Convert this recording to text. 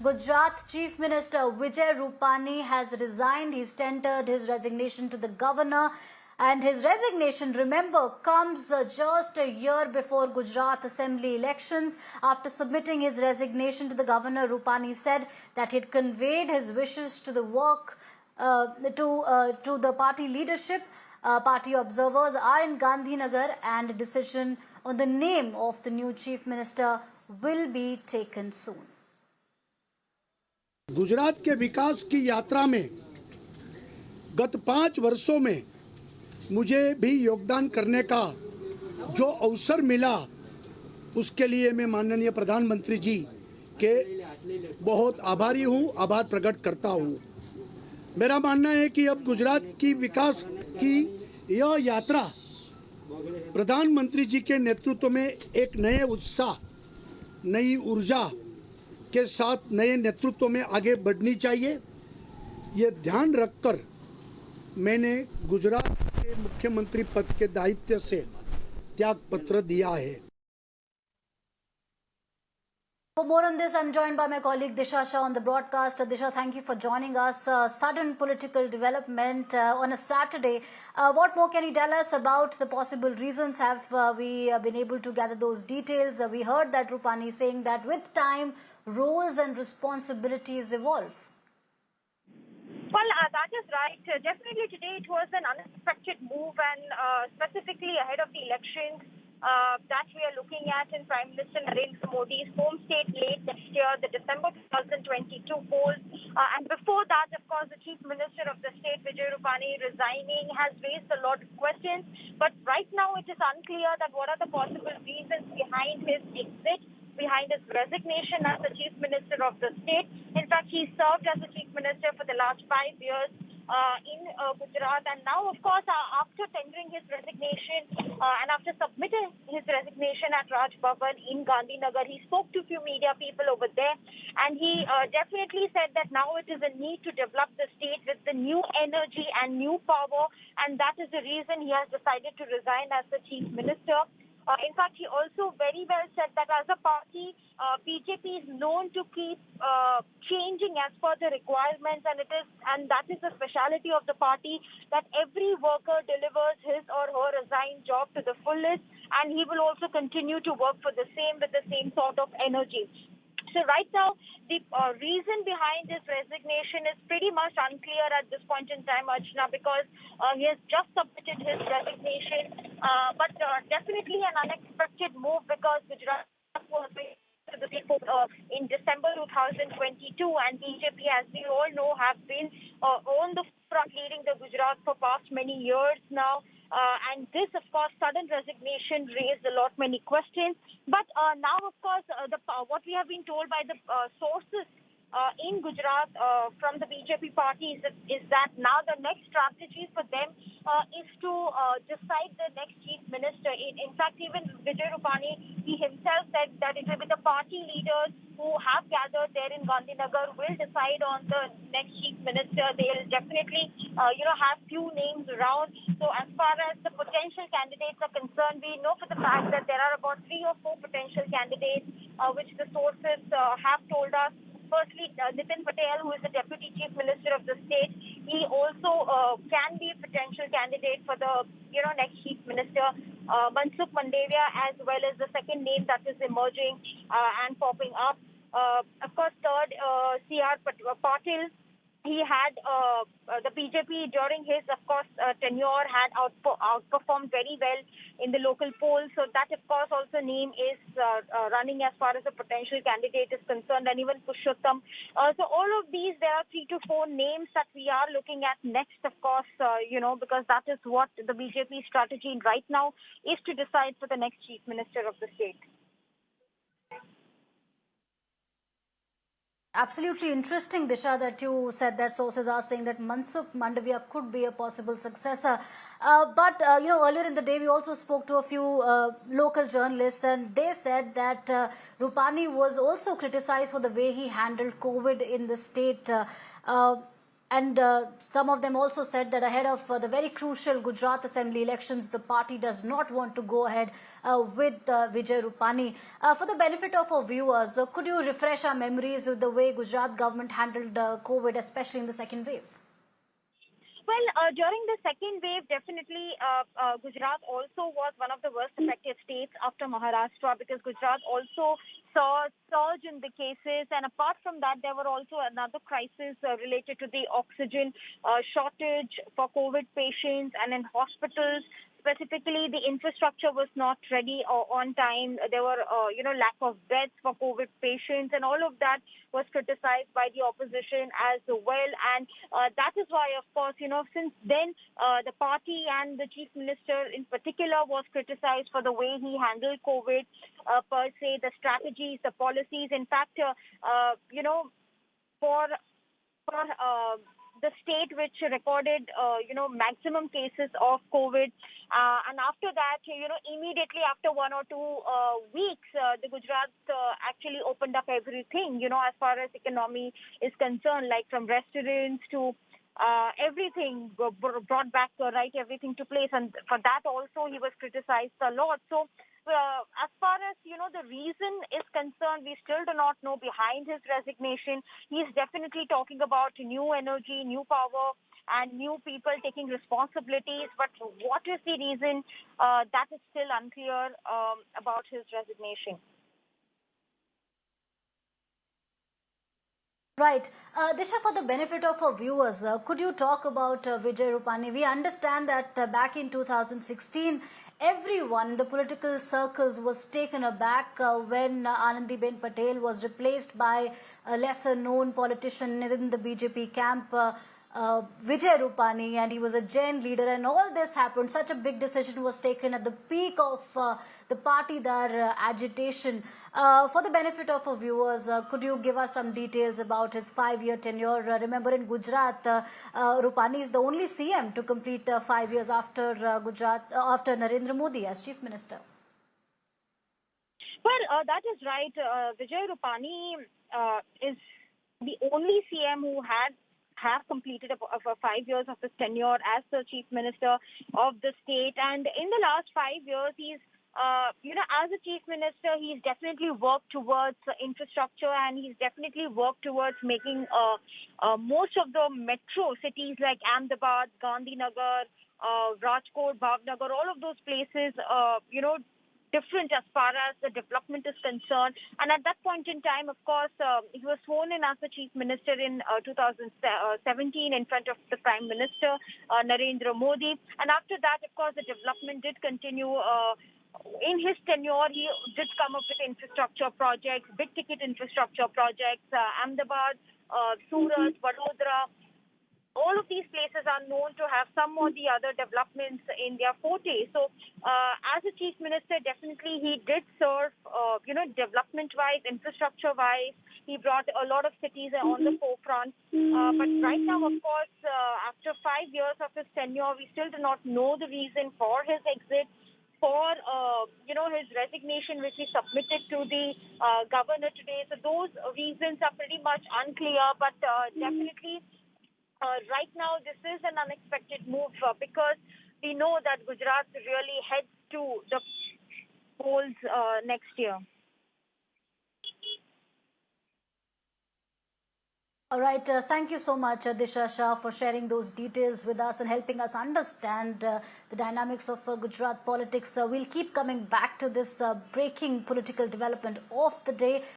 Gujarat Chief Minister Vijay Rupani has resigned. He's tendered his resignation to the governor. And his resignation, remember, comes just a year before Gujarat Assembly elections. After submitting his resignation to the governor, Rupani said that he'd conveyed his wishes to the to the party leadership. Party observers are in Gandhinagar, and a decision on the name of the new chief minister will be taken soon. Gujarat के विकास की यात्रा में गत 5 वर्षों में मुझे भी योगदान करने का जो अवसर मिला, उसके लिए मैं माननीय प्रधानमंत्री जी के बहुत आभारी हूं, आभार प्रकट करता हूं। मेरा मानना है कि अब गुजरात की विकास की यह यात्रा प्रधानमंत्री जी के नेतृत्व में एक नए उत्साह, नई ऊर्जा के साथ नए नेतृत्व में आगे बढ़नी चाहिए। ये ध्यान रखकर मैंने गुजरात के मुख्यमंत्री पद के दायित्व से त्याग पत्र दिया है। For more on this, I'm joined by my colleague Disha Shah on the broadcast. Disha, thank you for joining us. Sudden political development on a Saturday. What more can you tell us about the possible reasons? Have we been able to gather those details? We heard that Rupani saying that with time, roles and responsibilities evolve. Well, that is right. Definitely today it was an unexpected move, and specifically ahead of the elections that we are looking at in Prime Minister Narendra Modi's home state late next year, the December 2022 polls. And before that, of course, the Chief Minister of the state, Vijay Rupani, resigning has raised a lot of questions. But right now it is unclear that what are the possible reasons behind his exit, behind his resignation as the Chief Minister of the state. In fact, he served as the Chief Minister for the last 5 years in Gujarat. And now, of course, after tendering his resignation and after submitting his resignation at Raj Bhavan in Gandhinagar, he spoke to a few media people over there. And he definitely said that now it is a need to develop the state with the new energy and new power. And that is the reason he has decided to resign as the Chief Minister. In fact, he also very well said that as a party, BJP is known to keep changing as per the requirements, and that is the speciality of the party, that every worker delivers his or her resigned job to the fullest, and he will also continue to work for the same with the same sort of energy. So right now, the reason behind this resignation is pretty much unclear at this point in time, Archana, because he has just submitted his resignation. But definitely an unexpected move, because Gujarat was to the people in December 2022, and BJP, as we all know, have been on the front leading the Gujarat for past many years now. And this, of course, sudden resignation raised a lot many questions. But now, of course, what we have been told by the sources in Gujarat from the BJP party is that now the next strategy for them is to decide the next chief minister. In fact, even Vijay Rupani, he himself said that it will be the party leaders who have gathered there in Gandhinagar will decide on the next chief minister. They will definitely, have few names around. So as far as the potential candidates are concerned, we know for the fact that there are about 3 or 4 potential candidates, which the sources have told us. Firstly, Nitin Patel, who is the Deputy Chief Minister of the state, he also can be a potential candidate for the next Chief Minister. Mansukh Mandavia, as well as the second name that is emerging and popping up. Of course, third, C.R. Patil. He had the BJP during his, of course, tenure had outperformed very well in the local polls. So that, of course, also name is running as far as a potential candidate is concerned, and even Purushottam. So all of these, there are 3 to 4 names that we are looking at next, of course, because that is what the BJP strategy right now is, to decide for the next chief minister of the state. Absolutely interesting, Disha, that you said that sources are saying that Mansukh Mandavia could be a possible successor. But earlier in the day, we also spoke to a few local journalists, and they said that Rupani was also criticized for the way he handled COVID in the state. And some of them also said that ahead of the very crucial Gujarat Assembly elections, the party does not want to go ahead with Vijay Rupani. For the benefit of our viewers, could you refresh our memories with the way Gujarat government handled COVID, especially in the second wave? Well, during the second wave, definitely Gujarat also was one of the worst affected states after Maharashtra, because Gujarat also saw a surge in the cases. And apart from that, there were also another crisis related to the oxygen shortage for COVID patients, and in hospitals. Specifically, the infrastructure was not ready on time. There were, lack of beds for COVID patients, and all of that was criticized by the opposition as well. And that is why, of course, since then, the party and the chief minister in particular was criticized for the way he handled COVID, per se, the strategies, the policies. In fact, for the state which recorded, maximum cases of COVID. And after that, immediately after 1 or 2 weeks, the Gujarat actually opened up everything, as far as economy is concerned, like from restaurants to everything, brought back everything to place. And for that also, he was criticized a lot. So as far as, the reason is concerned, we still do not know behind his resignation. He's definitely talking about new energy, new power, and new people taking responsibilities. But what is the reason? That is still unclear about his resignation. Right. Disha, for the benefit of our viewers, could you talk about Vijay Rupani? We understand that back in 2016, everyone in the political circles was taken aback when Anandiben Patel was replaced by a lesser known politician in the BJP camp, Vijay Rupani, and he was a Jain leader, and all this happened. Such a big decision was taken at the peak of the Patidar agitation. For the benefit of our viewers, could you give us some details about his 5-year tenure? Remember, in Gujarat, Rupani is the only CM to complete 5 years after after Narendra Modi as chief minister. Well, that is right. Vijay Rupani is the only CM who have completed 5 years of his tenure as the chief minister of the state. And in the last 5 years, he's as a chief minister, he's definitely worked towards infrastructure, and he's definitely worked towards making most of the metro cities like Ahmedabad, Gandhinagar, Rajkot, Bhavnagar, all of those places, different as far as the development is concerned. And at that point in time, of course, he was sworn in as the chief minister in 2017 in front of the prime minister, Narendra Modi. And after that, of course, the development did continue. In his tenure, he did come up with infrastructure projects, big ticket infrastructure projects, Ahmedabad, Surat, Vadodara. All of these places are known to have some or the other developments in their forte. So, as a chief minister, definitely he did serve, development-wise, infrastructure-wise. He brought a lot of cities on the forefront. But right now, of course, after 5 years of his tenure, we still do not know the reason for his exit, for his resignation, which he submitted to the governor today. So those reasons are pretty much unclear. But definitely, right now, this is an unexpected move because we know that Gujarat really heads to the polls next year. All right. Thank you so much, Disha Shah, for sharing those details with us and helping us understand the dynamics of Gujarat politics. We'll keep coming back to this breaking political development of the day.